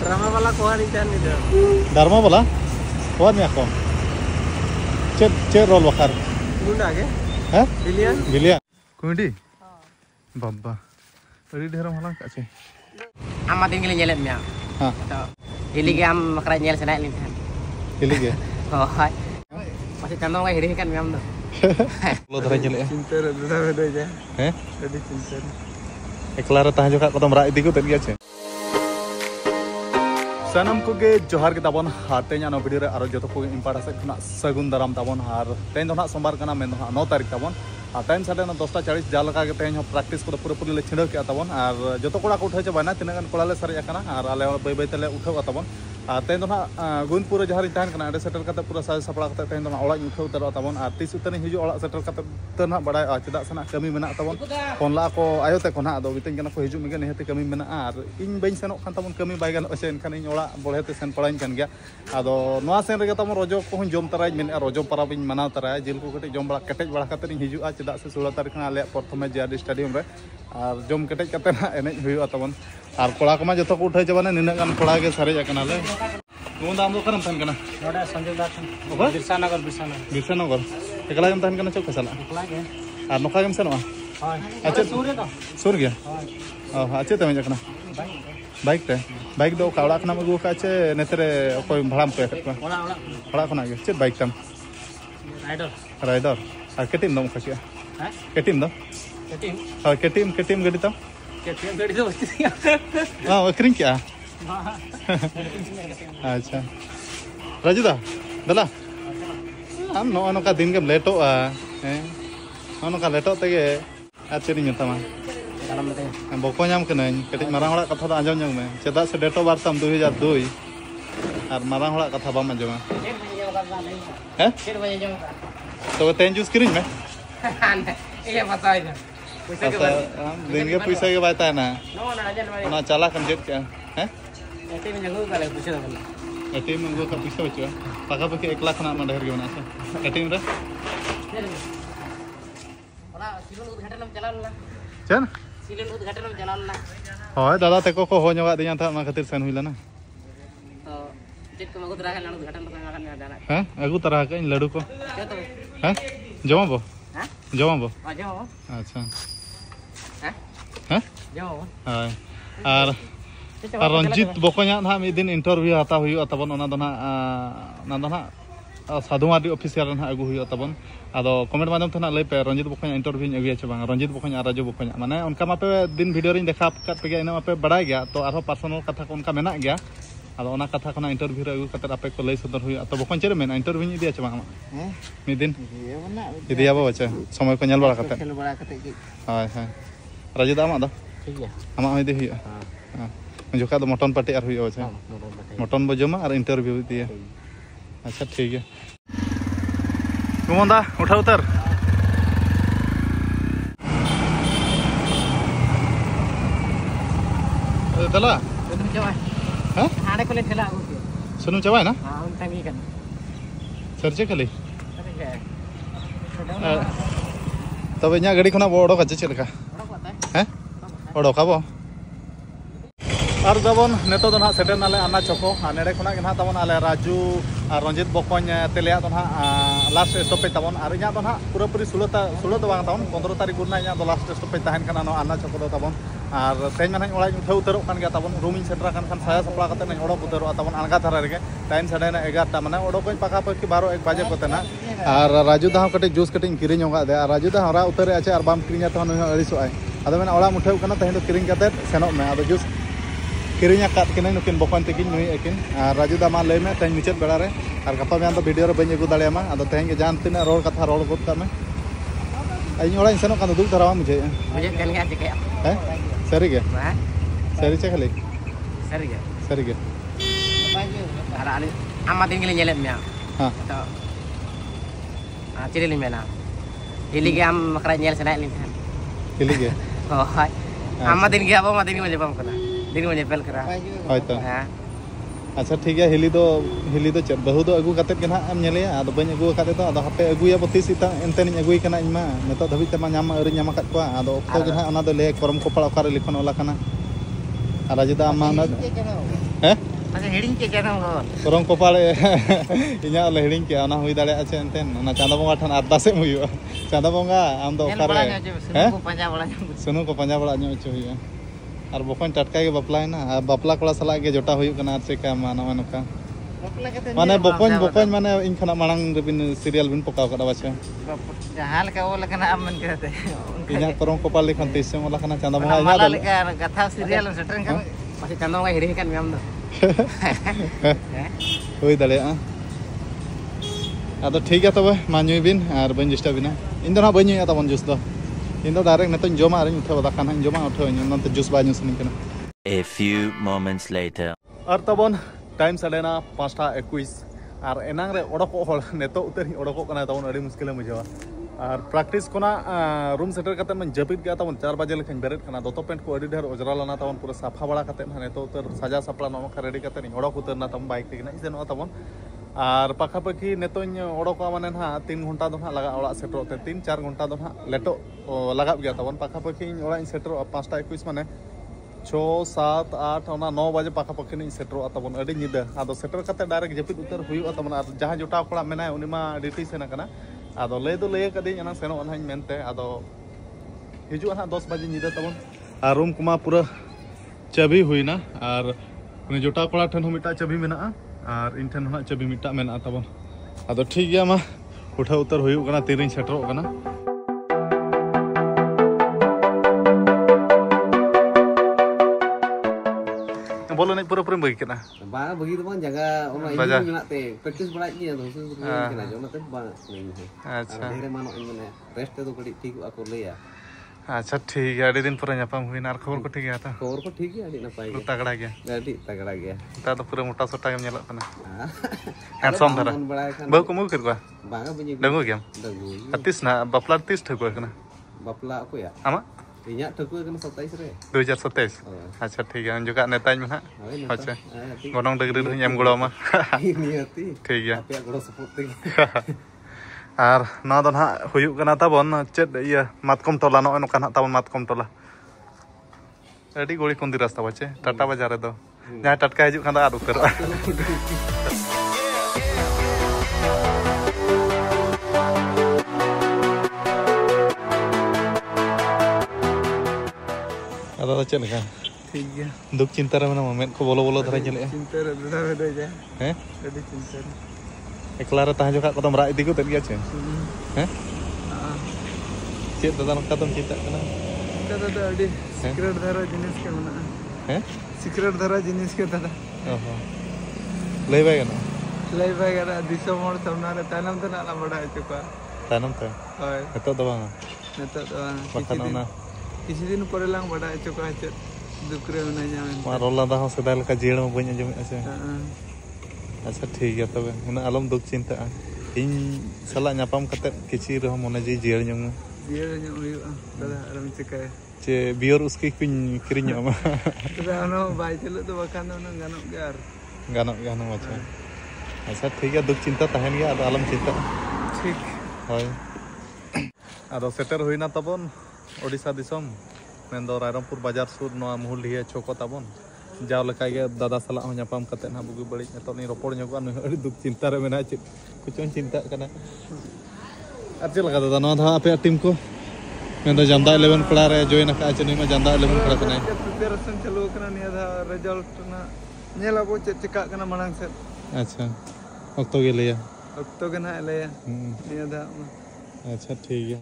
Dharma वाला को नहीं जान नहीं Dharma वाला कौन है आपको चे रोल वकार गुंडा के हैं बिलियन कुंडी बाबा अरे ढेर माला काचे am matiin kali nyelet mia हाँ hili ke am makra nyel sana lin kan हिली गया oh hai masih cantong kayak hiri kan miam tuh lo धरे चले चिंता रहा है दो जाए हैं रेडी चिंता एकला रे ताहा जोखा कदम रा इदी को तन गया सानम को गे जोहार के ताबन हाते nya no video re aro joto ko impara se khna sagun daram tabon har ten do na सोमवार kana men 9 तारीख tabon आ टाइम साढ़े 10:40 जाल का तेज प्रैक्टिस को पूरा पूरी ले छिड़ के तबन और जो कोड़ा को उठे चाबाना तीन गन कोड़ा ले सर जाना और आले बै बै तेले उठाव तबन और तेज ना गोविंदपुर जहाँ तहन कना अडे सेटल करते पूरा साज सपड़ा करते तेज ना ओड़ा उठाव उतर तबन और तीस उतर हिजु ओड़ा सेटल करते तन बड़ा चेदा सेना कमी मेना तबन फोन ला को आयोते को ना दो बितिन कना को हिजु मिगे नेहते कमी मेना और इन बइन सेनो खान तबन कमी बाय गन असे एनखान इन ओड़ा बळहेते सेन पड़ाइन कन गया आदो नोआ सेन रेगे तबन रजो को जम तराय मेन रजो पाराब इन मनाव तराय जिल को कटे जम बड़ा कटेज बड़ा करते हिजु चेदा से 16 तारीख आले प्रथम जिआरडी स्टेडियम रे और जम कटेज करते ना एने हुआ तबन और कोड़ा को जो को उठे चाबाना निना गान कोड़ा के सारे जाकनाले नुन दाम दो करम तहन कना नोडा संजय दासन बिरसानगर एकला गम तहन कना चौक सला एकला के और नोका गम सनवा हाय अच्छा सुर गया हाय अच्छा तमे जाकना बाइक दो कावड़ा खना मगु का चे नेतरे कोई भाड़ाम पे ओड़ा खना गे चे बाइक तम राइडर और केटीम दम खसिया हैं केटीम दो केटीम गडी तम केटीएम गाड़ी तो बस्ती हां वक्रिंग क्या अच्छा राजुदा दला हम नो का दिन के लेटो हैं नो का लेटो तगे आचेरी मितमा बको नाम कनाई कटिज मारांग हड़ा कथा आंजम जंग में चेदा से डेट ऑफ बर्थ तम 2002 और मारांग हड़ा कथा बाम आंजमा हैं तो तेन जूस करिंग में ये पता है पैसा के दिन के पैसा के बात है ना नो ना चला कम जेट क्या हैं एटीएम में जंगल वाले पैसा दे एटीएम में का पैसा बचवा पाका पाकी 1 लाख ना ढेर के बना से एटीएम रे ओरा सिलोन उद्घाटन में चला ला चल सिलोन उद्घाटन में चला ला होय दादा तेको को हो जोगा दिया था मा खातिर सेन हुइला ना तो चेक को मगु तरह लानु उद्घाटन तो ना जाना हैं अगु तरह के लड्डू को क्या तो हैं जमाबो हां जमाबो जाओ अच्छा हैं जाओ हाय और रंजीत बकोया ना मी दिन इंटरव्यू हाता हुई तबन ओना दना साधुमादी ऑफिसियल ना अगु हुई तबन आदो कमेंट माध्यम थे ना लई पे रंजीत बकोया इंटरव्यू अगुया छ बांग रंजीत बकोया राजू बकोया माने उनका मापे दिन वीडियो रिन देखा कत पे गया इना मापे बड़ाय गया तो आरो पर्सनल कथा को उनका मेना गया आदो ओना कथा कोना इंटरव्यू रे अगु कते आपे को लई सदर हुई तो बकोन चेरे मेना इंटरव्यू इदिया छ बांग मी दिन इदिया बा बच्चा समय को नेल बड़ा कते खेल बड़ा कते की हाय हाय राजू दामा दो ठीक है आमा इदि हुई हां जोखा तो मटन पार्टी और हुई अच्छा मटन बजमा और इंटरव्यू दिए अच्छा ठीक है घुमंदा उठा उतर चला सुनum चावा हां हाडे को ले ठेला आगु सुनum चावा ना हां उन तंगी kan सर्चे खाली तब इना गाड़ी खना बड़ो का चेल का हैं बड़ो का बो और तबन नेतो दो ना सेटर नाले आना चको नेड़े खुना के ना तबन आले राजू और रंजीत बकोन तेलिया तो ना लास्ट स्टॉपेज तबन और इना तो ना पूरा पूरी 16 तो बांग तबन 15 तारीख गुना इना तो लास्ट स्टॉपेज तहन कना नो आना चको दो तबन और तेज माने ओड़ा उठे उतरो कान गया तबन रूम इन सेटर कान खान साया सपड़ा कते ना ओड़ा उतरो तबन अनगा थारा रे टाइम साढ़े 11 माने ओड़ो को पाका पकी 12-1 बजे कोते ना और राजू दा कटे जूस कटे किरिन होगा दे और राजू दा हरा उतरे आछे और बाम किरिन तो नो अड़िसो आय आदो माने ओड़ा उठे कना तहन तो किरिन कते सेनो में आदो जूस किरिया काट के नुकिन बकन तकिन नुई एकिन राजू दामा ले में तेज मुचाद बेड़ा रे और गपा में तो वीडियो रे बኝ अगु दाड़ियामा आदो तेज जान तिना रोड कथा रोड गोद का में इन ओड़ा सेनो कान दुख धरावा मुझे कन गया जके हैं सरी गे सरी चे खाली सरी गे ara ani amatin kali nyelet mia हां to ciri limena hili ke am makra nyel sana lin kan हिली गे oh hai amatin ke apa amatin ke jawab kana दिन में पेल करा होय तो हां अच्छा ठीक है हिली तो चेत बहु दो अगु कते के ना हम नेले आदो बኝ अगु कते तो आदो हपे अगुया बतीस इता एनते नि अगुई कना इमा नेतो धबी ते मा नाम अरि नाम कत को आदो ऑक्टो के ना ओना दो ले करम कोपड़ ओकार लिखन ओला कना राजू दा अम्मा ना हैं अच्छा हिडिंग के क्या नाम हो korong kopal inya le hiring ke ana hui dale ache enten na chanda bonga than ardas em huyu chanda bonga am do okare sunu ko panja bala sunu ko panja bala nyo chu huyu ar bokon tatka ge bapla na bapla kola sala ge jota huyu kana ar cheka mana manoka mane bokon mane in khana marang bin serial bin pokaw kada bacha jahan ka ola kana am man kete inya korong kopal le khan tise mola kana chanda bonga mala le ka gatha serial setren kan masih chanda bonga hiring kan ngam do hui dale a ado thik gaya tobe manyui bin ar ban jista bina in do na ban nyui ata bon jus do in do direct neto joma ar uthe bada kan joma uthe nonte jus ba nyus nin kana A few moments later. ar tabon time salena 5:21 ar enang re odoko hol neto uter odoko kana tabon adi muskil mujhawa ar practice kona room setter kate man japit gaya tabon 4 baje lekhan beret kana doto pant ko adi der ojra lana tabon pura safa bada kate na neto uter saja sapla no ka ready kate ni odok uter na tabon bike te na isen no tabon আর পাখাপাখি নেতোñ ওড়ক মানে না 3 ঘন্টা দো না লাগা ওড়া সেটরো তে 3-4 ঘন্টা দো না লেটো লাগাব গিয়া তখন পাখাপাখি ওড়া সেটরো 5:21 মানে 6-7-8 ওনা 9 বাজে পাখাপাখি নি সেটরো তখন আডি নিদা আদো সেটর কাতে ডাইরেক্ট জেপিত উত্তর হুইও তখন আর যাহা জোটা কোড়া মেনায় উনিমা ডিউটি সেনা কানা আদো লে দো লে কাদি এনা সেনো অনহাই মেনতে আদো হিজু না 10 বাজে নিদা তখন আর রুম কুমা পুরা চাবি হুইনা আর উনি জোটা কোড়া ঠন মিটা চাবি মেনা আর ইনঠেন হনা চাবি মিটা মেনা তাবন আদো ঠিক গিয়া মা উঠা উত্তর হইউ কানা তিরিন সেটরো কানা बोलो नहीं पूरा पूरा बगी कना ba bagi tu bang jaga orang ini menak te practice bala ni tu su kena jo na te ba नहीं अच्छा धीरे मानो इन रेस्ट तो कड़ी ठीक aku ले ya अच्छा ठीक है अड़ी दिन पूरा nyapam हुई ना खबर को ठीक है था खबर को ठीक है अड़ी नपाय lu तगड़ा गया kita तो पूरा मोटा सोटा के nyelok kana handsome धरा बहु को मुल कर गया banga bunyi डंगो गया dagu artis ना बपला artis ठको kana bapla aku ya ama inya ठको kena 27 re 2027 अच्छा ठीक है juga नेताñ में ना अच्छा गोनों डगरी नु एम गुड़ो मा ini hati ठीक है apa goro support te আর না দন হা হুয়ুক কানা তাবন চেদ ইয়া মাতকম টলা নো নকান তাবন মাতকম টলা আডি গড়ি কোন দি রাস্তা বাচে টাটা বাজারে দো যা টাটকা হিজু খান আর উতর আদা চেন কা ठीक है दुख चिंता रे मना मोमेंट को बोलो बोलो धरा चले चिंता रे दुना में दे जाए हैं अभी चिंता रे एकला रे ताह जोका कदम रा इदी को तन गया छे हैं चेत दादा नका तुम चिंता कना दादा अभी सीक्रेट धरा जिनिस के मना हैं सीक्रेट धरा जिनिस के दादा ओहो ले बाय ना लाई वगैरह दिसो मोड़ सामना रे तानम तो ना बड़ा है चुका तानम ते होय एतो दबा नेता तो bakana na किसी दिन पर लांग बड़ा है चुका है दुकरे होना जावे ma rola da ho sedal ka jeel ma banya jame ase अच्छा ठीक है तबे उना आलम दुख चिंता इन सला nyapam kate kichi reho mone ji jeel nyong dia nya huyu dadah aram cikai che biar uski kun kirinya ma dadah no bai chelo to bakan no ganok gar ganok macha अच्छा ठीक है दुख चिंता tahen gya ado alam चिंता ठीक hoy ado setter huina tabon Odisha दिसम मेंदो रायरमपुर बाजार सुर no मुहुलिया चौको ताबन जाव लका गे दादा सला हो nyapam kate na bugu bali neto ni ropor nyoga anu adi duk cinta re mena chit kuchon cinta kana arje laga dada no dha ape tim ko mendo janda 11 kala re join ka achni ma janda 11 kala kana preparation chalu kana niya da result na nyela bo chika kana manang set अच्छा okto ge leya okto kana leya niya da अच्छा ठीक है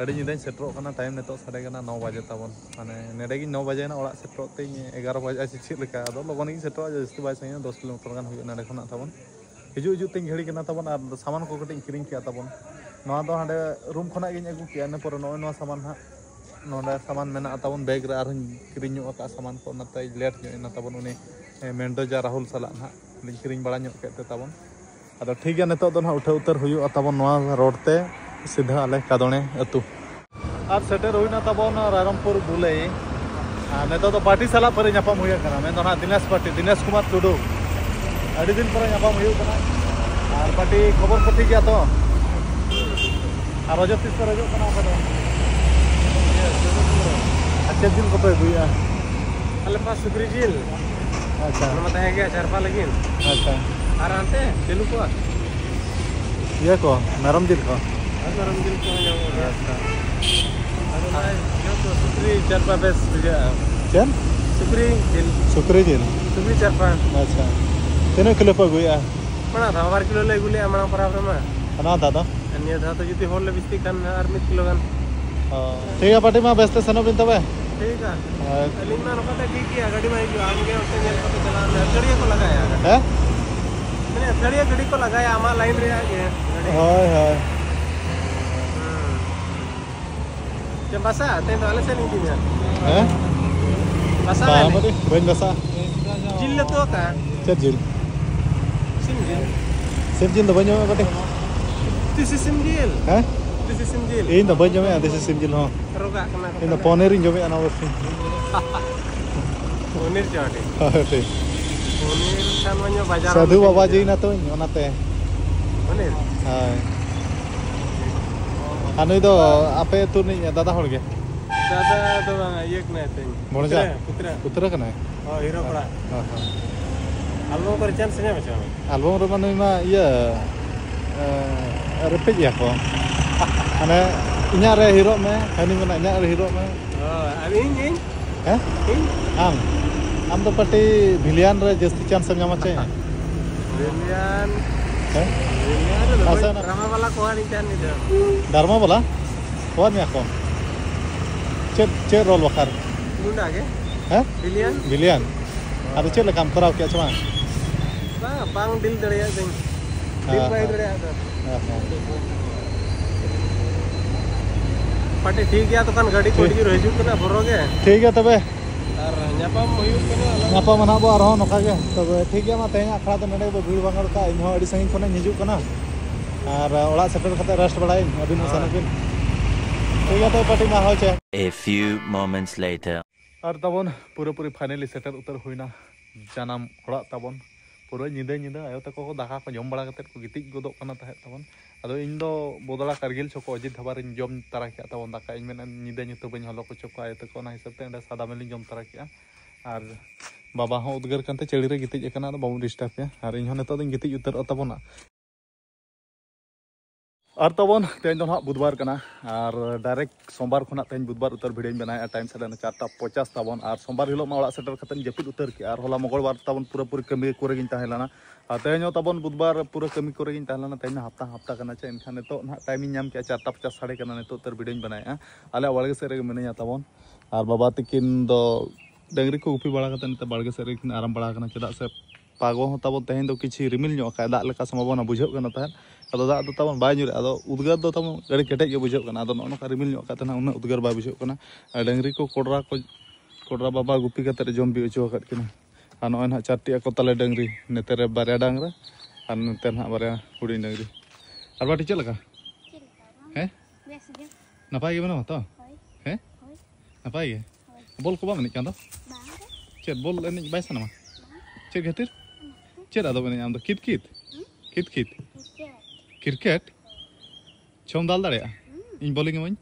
अड़ी निदान सेट्रो kana time नेतो साडे kana 9 बजे ताबन माने नेडे गी 9 बजे ना ओड़ा सेट्रो ते 11 बजे आछि छित लेका आदो लगन गी सेट्रो जस्ती बाय सही 10 किलोमीटर गान हुई नेडे खना ताबन हिजु ते घड़ी kana ताबन आर सामान को कटिंग किरिंग किया ताबन नवा दो हाडे रूम खना गी अगु किया ने पर नवा नवा सामान हा नोडा सामान मेना ताबन बैग रे आर किरिंग नो का सामान को नते लेट नो ताबन उनी मेंडोजा राहुल सला हा लिंग किरिंग बड़ा नो केते ताबन आदो ठीक है नेतो दो ना उठा उतर हुई ताबन नवा रोड ते सीधा आले कादोने अतु और सेटर हुई ना तबन रायरमपुर बुले नेतो तो पार्टी सला पर nyapam हुई kana मैं तो ना दिनेश पार्टी दिनेश कुमार टुडू अड़ी दिन पर nyapam हुई kana और पार्टी खबर को ठीक गया तो और रजत तीस पर रजत kana apa अच्छा दिन को पे हुई अले पास सुग्री जिल अच्छा Nama tanya ke acara apa lagi? अच्छा Arante, dulu kok. ये को नरम दिल को Aku orang dulu kok yang biasa. Ada lain, yo tuh Supri Jarpa bes juga. चल Supri Jil, सुकरी जिल Supri Jarpa. अच्छा तेने किलो पर गुया Mana thaw bar kilo le gule amana para ma. ना दादा Ania tha to jodi hol le bisti kan ar mit kilo kan. ठीक है पार्टी में व्यस्त सनो बिन तबे ठीक है. Alin mana kata ठीक है गाड़ी में जो आगे उससे जेल पता चला लड़िया को लगाया है. हैं मैंने लड़िया गाड़ी को लगाया आमा लाइन रे आगे. हाय हाय Jam basa, ten dolar se नहीं दिया. हैं Basa बाहर वाले. में बन बसा Jil le तो का. चल जिल Sim jil. सिम जिल तो बनो party This is sim jil. हैं This is sim jil. इन तो बनो में आधे से सिम जिल हो Roga kena. इन तो पनीर इन जो में आना वर्षी Unir jadi. ठीक Unir samanya bajar. साधु बाबा जी ना तो ओनाते Unir. हाय अनु तो आपे तू नहीं दादा होड़ गया Dada tu bang ayek na ito. Bonja? Putra. उतरा कना है Oh, hero pula. हां हां Album per chance nya macam. Album रे माने मा ये रिपीट या को माने इन्या रे हीरो में हनी मना इन्या रे हीरो में Oh, ini. हैं आम तो पार्टी विलियन रे जस्ती चांस सब ᱧᱟᱢᱟ ᱪᱮ Brilian. हैं Brilian tu Masa loh. nak- Rama wala kohan ikan itu. धर्मा बोला और में को चे चे रोल वखार Bunda ke? हैं Brilian. विलियन अब चे लकम कराव के चमा Bang deal dari ya sing. Deal baik dari ya. Pati ठीक ya तो kan गाड़ी कोई की रह जुक ना भरोगे. ठीक है तबे Ar nyapa moyuk kana. नापा मना बो आरो नका गे तबे ठीक है मा तेना अखड़ा तो नडे भीड़ बांगड़ का इन हो अडी संगी कोने हिजुक कना और ओड़ा सेटल खते रेस्ट बड़ाई अभी मसाना बिन ठीक है तो पार्टी मा हो चे A few moments later. और तबन पूरा पूरी फाइनली सेटल उतर हुईना जानम ओड़ा तबन पूरा निदे निदे आयो तको को दाका को जम बड़ा कते को गितिज गोदो कना तहे तबन अदो इन दो बोदला कारगिल चको अजित धबार जम तरा के तबन दाका इन मेन निदे नितो बन हलो को चको आयो तको ना हिसाब ते सादा मेलिन जम तरा के और बाबा हो उद्गार कांते चेड़ी रे गितिज एकना तो बाबू डिस्टर्ब पे और इन नेतो दिन गितिज उतर तबना और तबन तेन दो बुधवार कना और डायरेक्ट सोमवार खुना तेन बुधवार उतर भिडियो बनाया टाइम से 4:50 तबन और सोमवार हिलो मा ओड़ा सेटर खतन जपिद उतर के और होला मंगलवार तबन पूरा पूरी कमी करे गिन ताहेलाना और तेन तबन बुधवार पूरा कमी करे गिन ताहेलाना तेन हफ्ता हफ्ता कना चे इनखान नेतो ना टाइम नाम के 4:50 साढ़े कना नेतो उतर भिडियो बनाया आले वालगे से रे मिनया तबन और बाबा तकिन दो डंगरी को उपी बड़ा कते नेते बाड़गे से रे किन आराम बड़ा कना चदा से पागो हो तबन तेन दो किछि रिमिल ᱧᱚᱜ का दाग लेका संभावना बुझो कना ताहे अदो दाग दो तबन बाय ᱧᱩᱨᱮ अदो उद्गार दो तबन गड़ी केटेज गे बुझो कना अदो नोका रिमिल ᱧᱚᱜ का तना उना उद्गार बाय बुझो कना डंगरी को कोडरा बाबा गुपी कते रे जम बि ओचो कत किना आ नोय ना चारटी को तले डंगरी नेते रे बारे डांगरा और नेते ना बारे हुडी डंगरी और बाटी चल लगा हैं नपाय गे बनो तो हैं नपाय गे बॉल को बा मनि कांदो चेत बॉल एनि बाय सनमा चेत खातिर चेत आदो बनि आम दो कित कित क्रिकेट छम दाल दाड़े इन बॉलिंग मई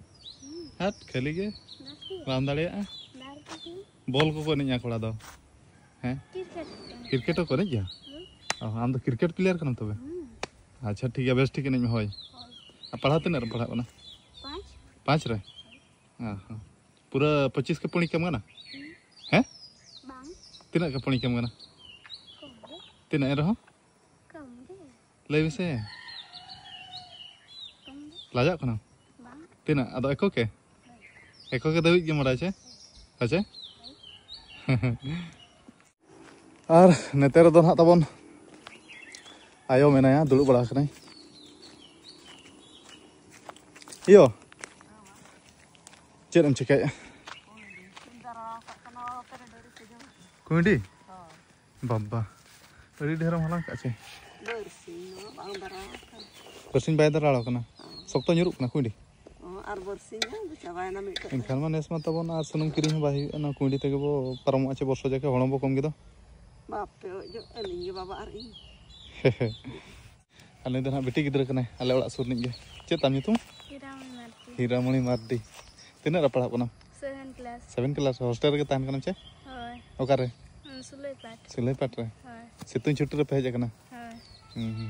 हाथ खेली गे राम दाड़े बॉल को एनि कोड़ा दो हैं क्रिकेट को एनि जा आम दो क्रिकेट प्लेयर कनम तबे अच्छा ठीक है बेस ठीक एनि होय पढ़ा तने पढ़ा बना 5 रे हां हां पूरा 25 के पणी कम गना हैं तीना के पणी कम गना तीना रहो ले से लाजा कना तीना अदो एको के दबिज के मरा छे अच्छा और नेते रे दो ना तबन आयो मेनाया दुलु बड़ा कनाय यो चेरम चिकाय कुंडी बाबा अड़ी ढेरम हलांग काचे बरसिन बाय दराड़ो कना सख्तो ᱧᱩᱨᱩᱜ कना कुंडी और बरसिन चाबायना मिट इनखान मा नेस मा तबन आर सुनुम किरिंग बाही ना कुंडी तेगे बो परम आचे बर्षो जाके हणम बो कम गिदो बाप जो अलिंगे बाबा और इन आले दना बेटी गिदरा कना आले ओड़ा सुर निगे चे ताम नितुम हीरामणि मार्डी तीना रा पढ़ा कना 7 क्लास 7 क्लास हॉस्टल रे तान कना चे होय ओकारे Sulepat. सिलाई पाट रे Hai. सितुंग छुट्टी रे पे हेज कना Hai.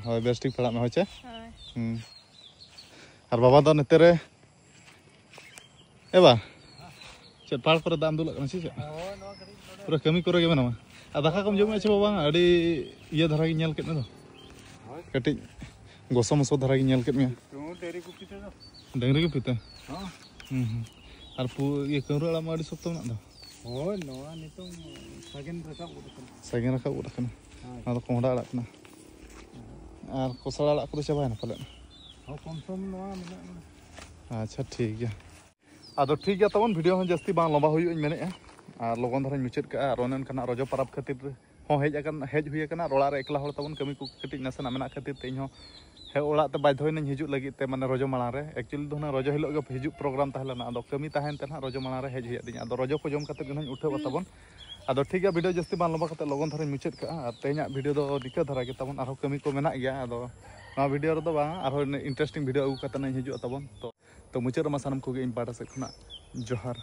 होय बेस ठीक पड़ा में होचे Hai. और बाबा दो नेते रे एबा चेत पाड़ पर दाम दुलक कना छि पूरा कमी करे गे मेनामा आ दाका कम जम छ बाबा अडी ये धरा गे नेल केत न दो कटी गोसो मसो धरा गे नेल केत में डेरी को पीते दो डंगरी के पिते हां और पु ये करुड़ा मा अडी सप्तो ना दो होय नोआ नितों सागेन रकाब उडकन साइकिल रखा उड़ कना ना तो कोंडा अड़क ना और कोसला अड़क को चाबाय ना पले हो कम सम नोआ मेना अच्छा ठीक है आदो ठीक है तबन वीडियो हम जस्ती बांग लंबा हुई मेने और लगन धरा मुचाद का और अनकना रजो परब खातिर हो हेज हुई कना रोड़ा रे एकला हर तबन कमी को कटी नसना मेना खातिर तेज हो हे ओड़ा ते बाध्य न हिजु लगी ते माने रजो माला रे एक्चुअली दो ना रजो हिलो के हिजु प्रोग्राम तहलना आदो कमी तहन ते ना रजो माला रे हेज हुई दिया आदो रजो को जम खातिर गन उठाव तबन आदो ठीक है वीडियो जस्ती बांग लंबा खातिर लगन धरा मुचाद का और तेजा वीडियो दो दिक्कत धरा के तबन आरो कमी को मेना गया आदो ना वीडियो रे दो बा आरो इंटरेस्टिंग वीडियो अगु खातिर न हिजु तबन तो मुचाद मा सानम को इन पाटा से खना जोहार।